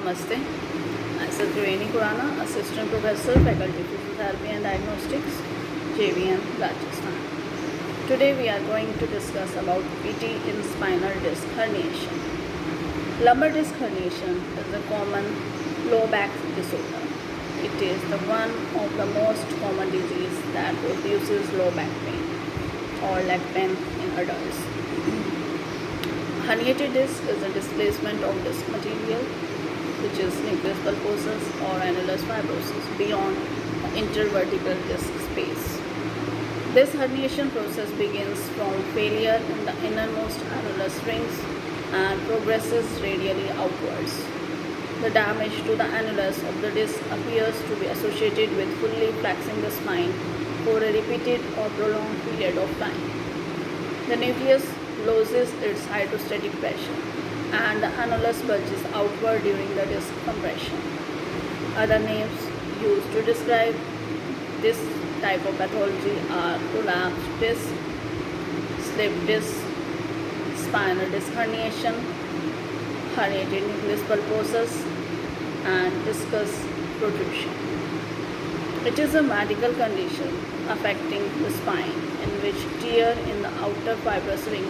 Namaste. Myself Triveni Kurana, Assistant Professor, Faculty Physiotherapy and Diagnostics, JVM, Rajasthan. Today we are going to discuss about PT in spinal disc herniation. Lumbar disc herniation is a common low back disorder. It is the one of the most common disease that produces low back pain or leg pain in adults. Herniated disc is a displacement of disc material, which is nucleus pulposus or annulus fibrosus, beyond the intervertebral disc space. This herniation process begins from failure in the innermost annulus rings and progresses radially outwards. The damage to the annulus of the disc appears to be associated with fully flexing the spine for a repeated or prolonged period of time. The nucleus loses its hydrostatic pressure and the annulus bulges outward during the disc compression. Other names used to describe this type of pathology are prolapsed disc, slip disc, spinal disc herniation, herniated nucleus pulposus, and discus protrusion. It is a medical condition affecting the spine in which tear in the outer fibrous ring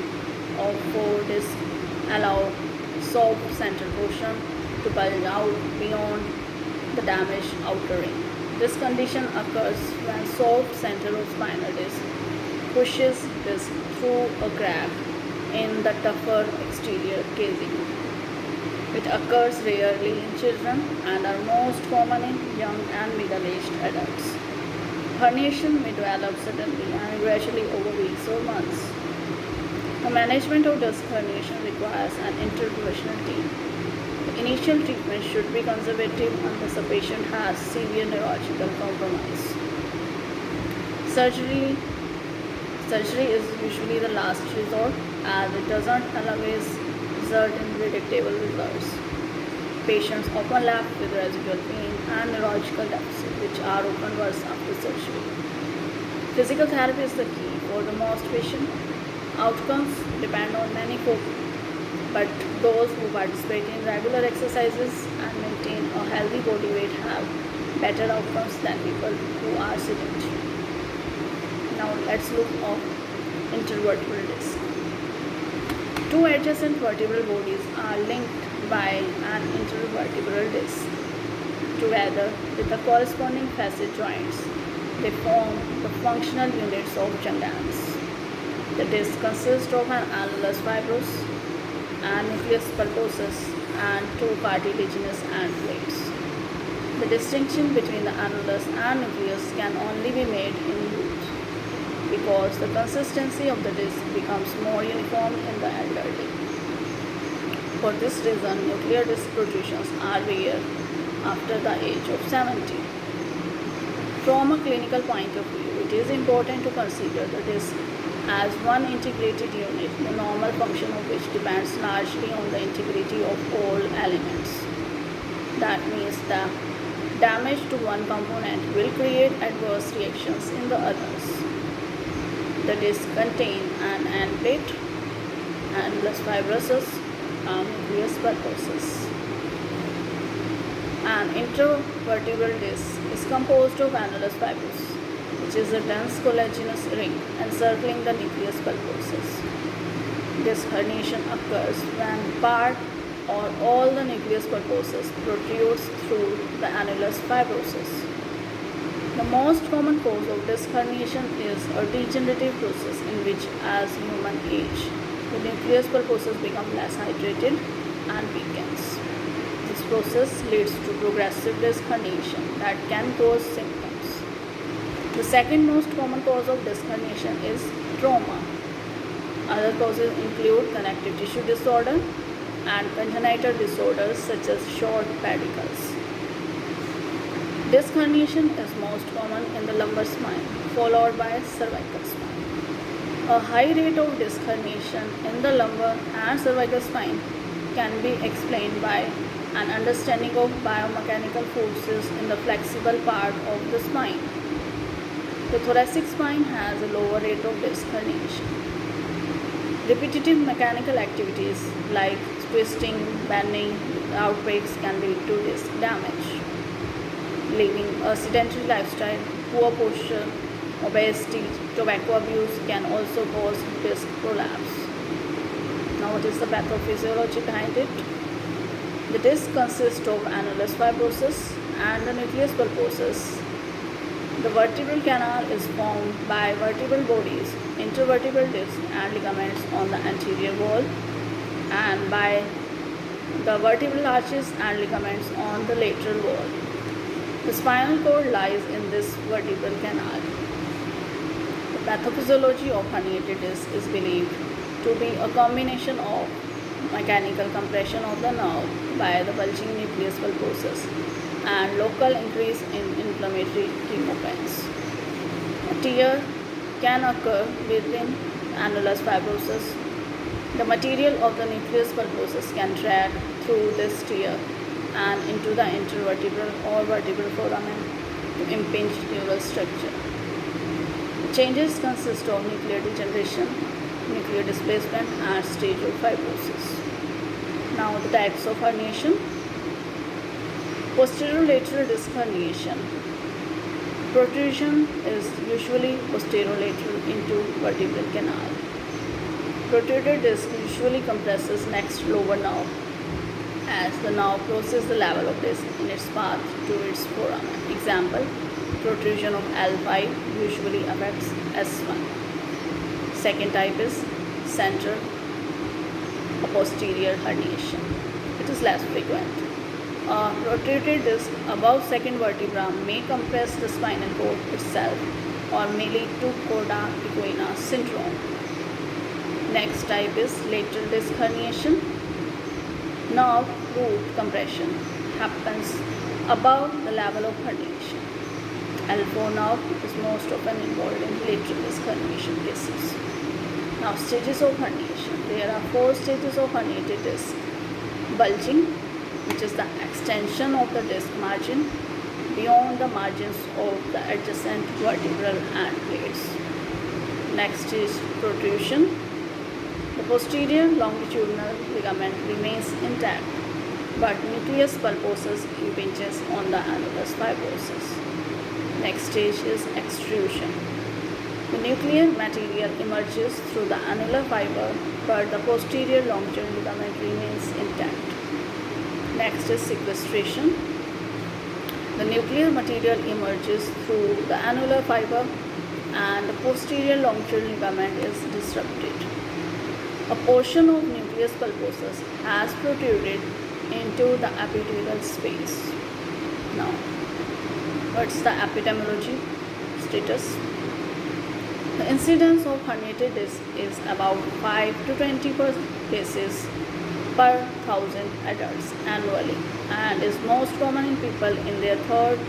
of four discs allow soft central portion to bulge out beyond the damaged outer ring. This condition occurs when soft center of spinal disc pushes disc through a crack in the tougher exterior casing. It occurs rarely in children and are most common in young and middle-aged adults. Herniation may develop suddenly and gradually over weeks or months. The management of disc herniation requires an interprofessional team. The initial treatment should be conservative unless the patient has severe neurological compromise. Surgery is usually the last resort as it doesn't always result in predictable results. Patients often left with residual pain and neurological deficit, which are often worse after surgery. Physical therapy is the key for the most patients. Outcomes depend on many factors, but those who participate in regular exercises and maintain a healthy body weight have better outcomes than people who are sedentary. Now let's look at intervertebral disc. Two adjacent vertebral bodies are linked by an intervertebral disc. Together with the corresponding facet joints, they form the functional units of Jungans. The disc consists of an annulus fibrous and nucleus pulposus and two cartilaginous end plates. The distinction between the annulus and nucleus can only be made in youth because the consistency of the disc becomes more uniform in the elderly. For this reason, nuclear disc protrusions are rare after the age of 70. From a clinical point of view, it is important to consider the disc as one integrated unit, the normal function of which depends largely on the integrity of all elements. That means the damage to one component will create adverse reactions in the others. The disc contains an end plate, annulus fibrosus, and nucleus pulposus. An intervertebral disc is composed of annulus fibrous, which is a dense collagenous ring encircling the nucleus pulposus. This herniation occurs when part or all the nucleus pulposus protrudes through the annulus fibrosus. The most common cause of disc herniation is a degenerative process in which, as human age, the nucleus pulposus becomes less hydrated and weakens. This process leads to progressive disc herniation that can cause symptoms. The second most common cause of disc herniation is trauma. Other causes include connective tissue disorder and congenital disorders such as short pedicles. Disc herniation is most common in the lumbar spine, followed by cervical spine. A high rate of disc herniation in the lumbar and cervical spine can be explained by an understanding of biomechanical forces in the flexible part of the spine. The thoracic spine has a lower rate of disc herniation. Repetitive mechanical activities like twisting, bending, outbreaks can lead to disc damage. Living a sedentary lifestyle, poor posture, obesity, tobacco abuse can also cause disc prolapse. Now, what is the pathophysiology behind it? The disc consists of annulus fibrosus and the nucleus pulposus. The vertebral canal is formed by vertebral bodies, intervertebral discs and ligaments on the anterior wall, and by the vertebral arches and ligaments on the lateral wall. The spinal cord lies in this vertebral canal. The pathophysiology of herniated disc is believed to be a combination of mechanical compression of the nerve by the bulging nucleus pulposus and local increase in inflammatory chemokines. A tear can occur within annulus fibrosus. The material of the nucleus pulposus can track through this tear and into the intervertebral or vertebral foramen to impinge neural structure. The changes consist of nuclear degeneration, nuclear displacement and stage of fibrosis. Now the types of herniation. Posterolateral disc herniation. Protrusion is usually posterolateral into vertebral canal. Protruded disc usually compresses next lower nerve as the nerve crosses the level of disc in its path to its foramen. Example, protrusion of L5 usually affects S1. Second type is central posterior herniation. It is less frequent. A protruded disc above second vertebra may compress the spinal cord itself or may lead to chorda equina syndrome. Next type is lateral disc herniation. Nerve root compression happens above the level of herniation. L4 nerve is most often involved in lateral disc herniation cases. Now, stages of herniation. There are 4 stages of herniated disc. Bulging, which is the extension of the disc margin beyond the margins of the adjacent vertebral and blades. Next is protrusion. The posterior longitudinal ligament remains intact, but nucleus pulposus impinges on the annulus fibrosus. Next stage is extrusion. The nuclear material emerges through the annular fiber, but the posterior longitudinal ligament remains intact. Next is sequestration. The nuclear material emerges through the annular fiber and the posterior longitudinal ligament is disrupted. A portion of nucleus pulposus has protruded into the epidural space. Now, what's the epidemiology status? The incidence of herniated disc is about 5 to 20 cases per 1,000 adults annually and is most common in people in their 3rd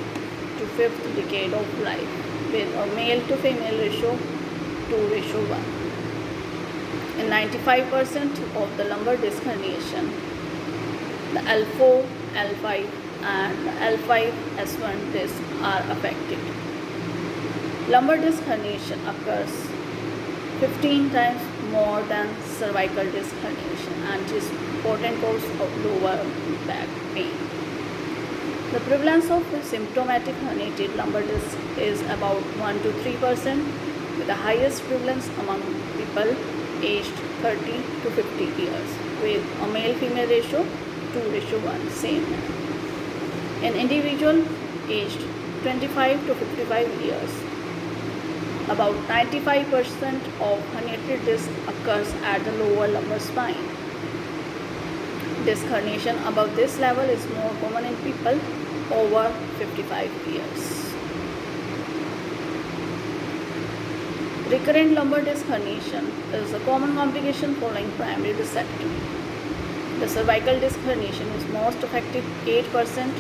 to 5th decade of life with a male to female ratio 2:1. In 95% of the lumbar disc herniation, the L4, L5 and the L5-S1 discs are affected. Lumbar disc herniation occurs 15 times more than cervical disc herniation and is important cause of lower back pain. The prevalence of symptomatic herniated lumbar disc is about 1 to 3%, with the highest prevalence among people aged 30 to 50 years, with a male-female ratio 2:1, same. In individual aged 25 to 55 years, about 95% of herniated disc occurs at the lower lumbar spine. Disc herniation above this level is more common in people over 55 years. Recurrent lumbar disc herniation is a common complication following primary discectomy. The cervical disc herniation is most effective 8%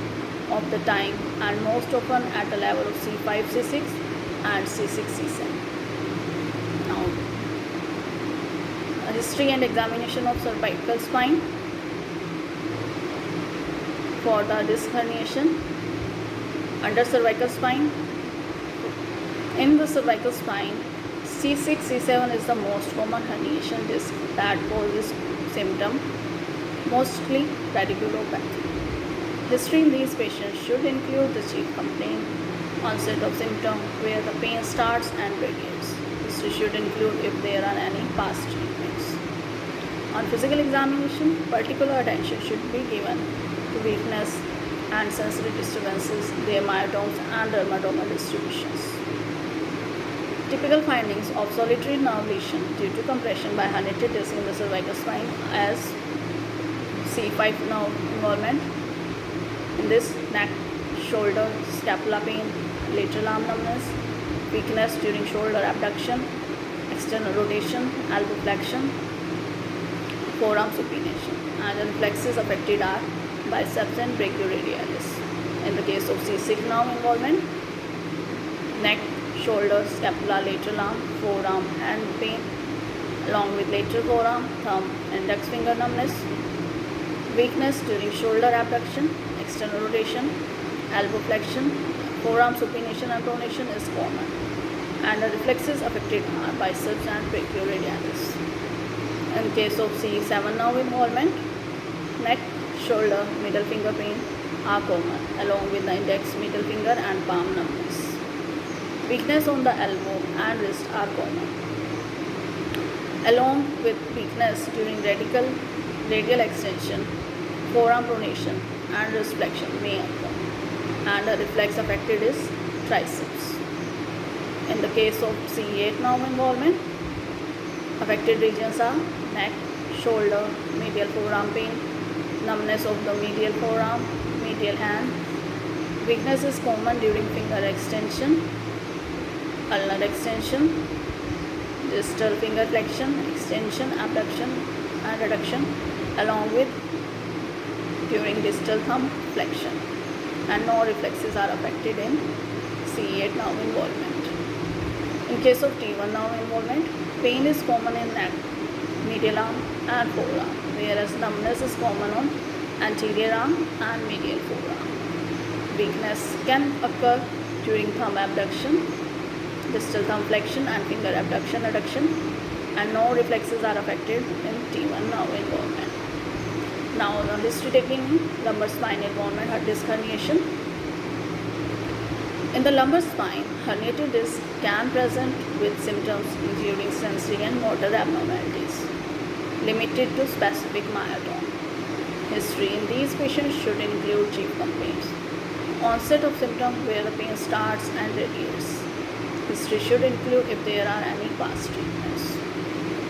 of the time and most often at the level of C5, C6 and C6, C7. Now, a history and examination of cervical spine. For the disc herniation under cervical spine, in the cervical spine, C6, C7 is the most common herniation disc that causes symptom mostly radiculopathy. History in these patients should include the chief complaint, onset of symptom where the pain starts and radiates. History should include if there are any past treatments. On physical examination, particular attention should be given to weakness and sensory disturbances, their myotomes and dermatomal distributions. Typical findings of solitary nerve lesion due to compression by herniated disc in the cervical spine as C5 nerve involvement. In this, neck, shoulder, scapula pain, lateral arm numbness, weakness during shoulder abduction, external rotation, elbow flexion, forearm supination, and the reflexes affected are biceps and brachioradialis. In the case of C6 nerve involvement, neck, shoulder, scapula, lateral arm, forearm, hand pain, along with lateral forearm, thumb, index finger numbness, weakness during shoulder abduction, external rotation, elbow flexion, forearm supination and pronation is common, and the reflexes affected are biceps and brachioradialis. In case of C7 nerve involvement, neck, shoulder, middle finger pain are common, along with the index, middle finger and palm numbness. Weakness on the elbow and wrist are common, along with weakness during radial extension, forearm pronation and wrist flexion may occur, and the reflex affected is triceps. In the case of C8 nerve involvement, affected regions are neck, shoulder, medial forearm pain, numbness of the medial forearm, medial hand. Weakness is common during finger extension, ulnar extension, distal finger flexion, extension, abduction and reduction, along with during distal thumb flexion, and no reflexes are affected in C8 nerve involvement. In case of T1 nerve involvement, pain is common in neck, medial arm and forearm, whereas numbness is common on anterior arm and medial forearm. Weakness can occur during thumb abduction, distal thumb flexion and finger abduction reduction, and no reflexes are affected in T1 nerve involvement. Now the history taking lumbar spine involvement, heart disc herniation. In the lumbar spine, herniated disc can present with symptoms including sensory and motor abnormalities limited to specific myotome. History in these patients should include chief complaints, onset of symptoms where the pain starts and radiates. History should include if there are any past treatments.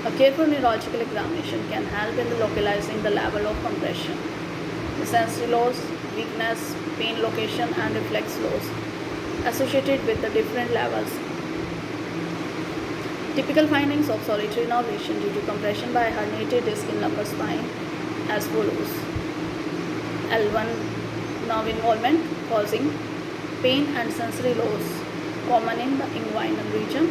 A careful neurological examination can help in localizing the level of compression, the sensory loss, weakness, pain location and reflex loss associated with the different levels. Typical findings of solitary nerve lesion due to compression by herniated disc in lumbar spine as follows. L1 nerve involvement causing pain and sensory loss common in the inguinal region.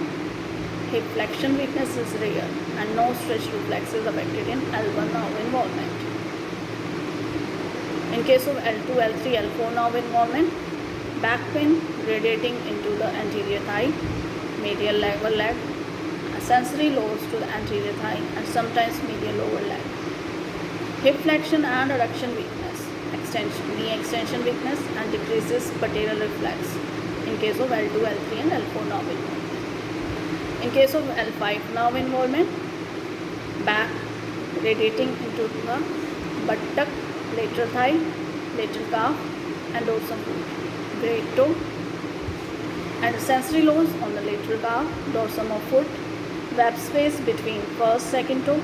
Hip flexion weakness is rare and no stretch reflex is affected in L1 nerve involvement. In case of L2, L3, L4 nerve involvement, back pain radiating into the anterior thigh, medial lower leg, sensory loss to the anterior thigh and sometimes medial lower leg. Hip flexion and adduction weakness, knee extension weakness and decreases patellar reflex in case of L2, L3 and L4 nerve involvement. In case of L5 nerve involvement, back radiating into the buttock, lateral thigh, lateral calf and dorsum foot, great toe, and sensory loss on the lateral calf, dorsum of foot, web space between first, second toe,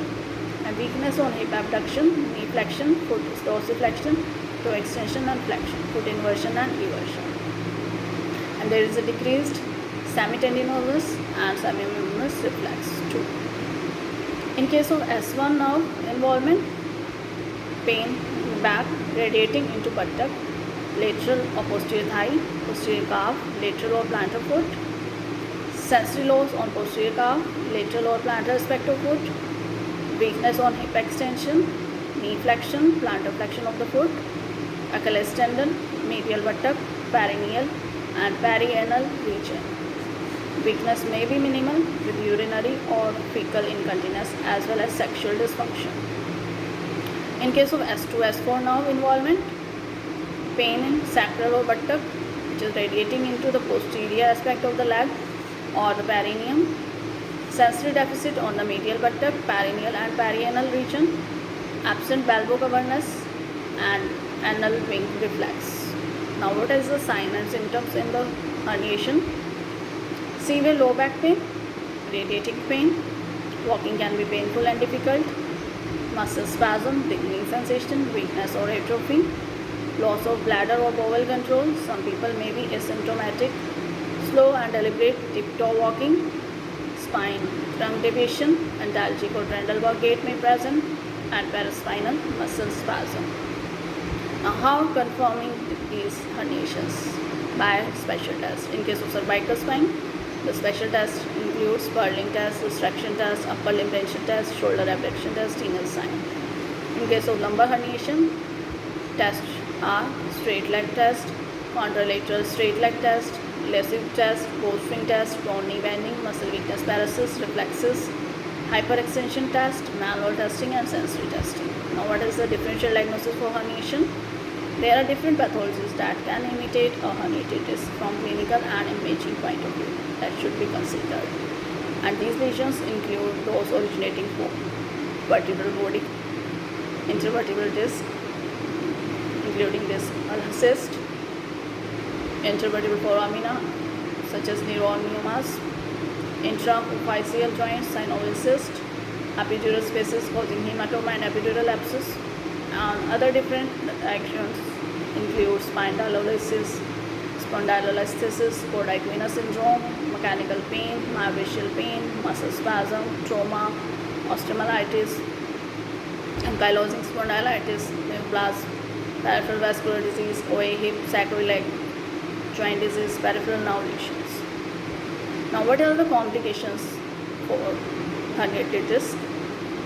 and weakness on hip abduction, knee flexion, foot dorsiflexion, toe extension and flexion, foot inversion and eversion. And there is a decreased semitendinosus and semimembranous reflex too. In case of S1 nerve involvement, pain in back radiating into buttock, lateral or posterior thigh, posterior calf, lateral or plantar foot, sensory loss on posterior calf, lateral or plantar aspect of foot, weakness on hip extension, knee flexion, plantar flexion of the foot, Achilles tendon, medial buttock, perineal and perianal region. Weakness may be minimal with urinary or fecal incontinence as well as sexual dysfunction. In case of S2, S4 nerve involvement, pain in sacral or buttock, which is radiating into the posterior aspect of the leg or the perineum. Sensory deficit on the medial buttock, perineal and perianal region. Absent bulbar awareness and anal wing reflex. Now what is the sign and symptoms in the herniation? Severe low back pain, radiating pain, walking can be painful and difficult, muscle spasm, tingling sensation, weakness or atrophy, loss of bladder or bowel control. Some people may be asymptomatic, slow and deliberate tiptoe walking, spine trunk deviation, antalgic or Trendelenburg gait may present, and paraspinal muscle spasm. Now, how confirming these herniations? By special test. In case of cervical spine, the special test includes Sperling test, restriction test, upper limb tension test, shoulder abduction test, Tinel sign. In case of lumbar herniation, tests are straight leg test, contralateral straight leg test, lesive test, bowstring test, prone knee bending, muscle weakness paralysis, reflexes, hyperextension test, manual testing and sensory testing. Now what is the differential diagnosis for herniation? There are different pathologies that can imitate a herniated disc from clinical and imaging point of view that should be considered. And these lesions include those originating from vertebral body, intervertebral disc, including disc cyst, intervertebral foramina such as neuromyomas, intraphyseal joints, synovial cyst, epidural spaces causing hematoma and epidural abscess, and other different actions include spondylolysis, spondylolisthesis, Corda-Equina syndrome, mechanical pain, myofascial pain, muscle spasm, trauma, osteomyelitis, ankylosing spondylitis, neoplasm, peripheral vascular disease, OA, hip, sacroiliac joint disease, peripheral nerve lesions. Now, what are the complications for herniated disc?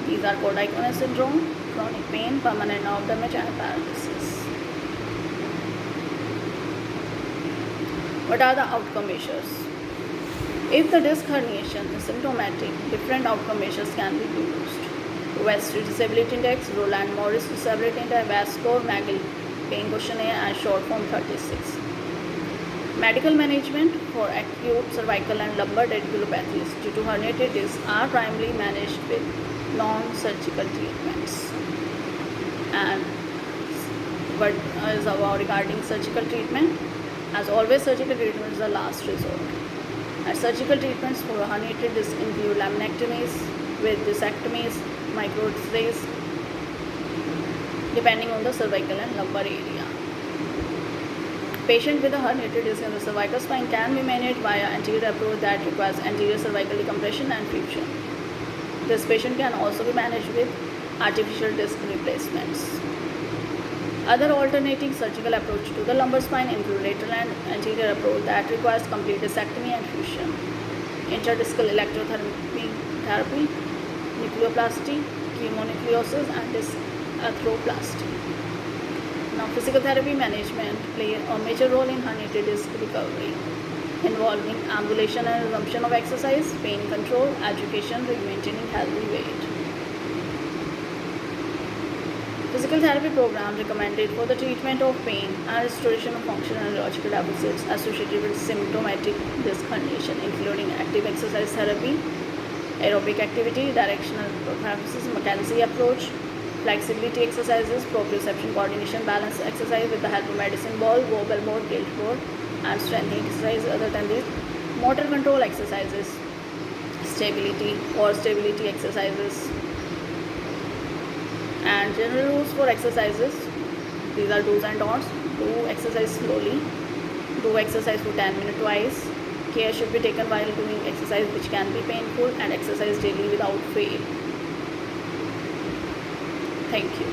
These are Corda-Equina syndrome, chronic pain, permanent nerve damage, and paralysis. What are the outcome measures? If the disc herniation is symptomatic, different outcome measures can be used. Westry Disability Index, Roland Morris Disability Index, VAS score, McGill Pain Questionnaire, and short form 36. Medical management for acute cervical and lumbar radiculopathies due to herniated discs are primarily managed with non-surgical treatments. And what is about regarding surgical treatment? As always, surgical treatment is the last resort. And surgical treatments for herniated disc include laminectomies with discectomies, microincisions, depending on the cervical and lumbar area. Patient with a herniated disc in the cervical spine can be managed via anterior approach that requires anterior cervical decompression and fusion. This patient can also be managed with artificial disc replacements. Other alternating surgical approach to the lumbar spine include lateral and anterior approach that requires complete discectomy and fusion, intradiscal electrotherapy, nucleoplasty, chemonucleosis, and disc arthroplasty. Now, physical therapy management play a major role in herniated disc recovery, involving ambulation and resumption of exercise, pain control, education, maintaining healthy weight. Physical therapy program recommended for the treatment of pain and restoration of functional and neurological deficits associated with symptomatic disc herniation, including active exercise therapy, aerobic activity, directional prophylaxis, McKenzie approach, flexibility exercises, proprioception coordination, balance exercise with the help of medicine ball, wobble board, tilt board, and strengthening exercises. Other than these, motor control exercises, stability exercises, and general rules for exercises. These are do's and don'ts. Do exercise slowly. Do exercise for 10 minutes twice. Care should be taken while doing exercise which can be painful, and exercise daily without fail. Thank you.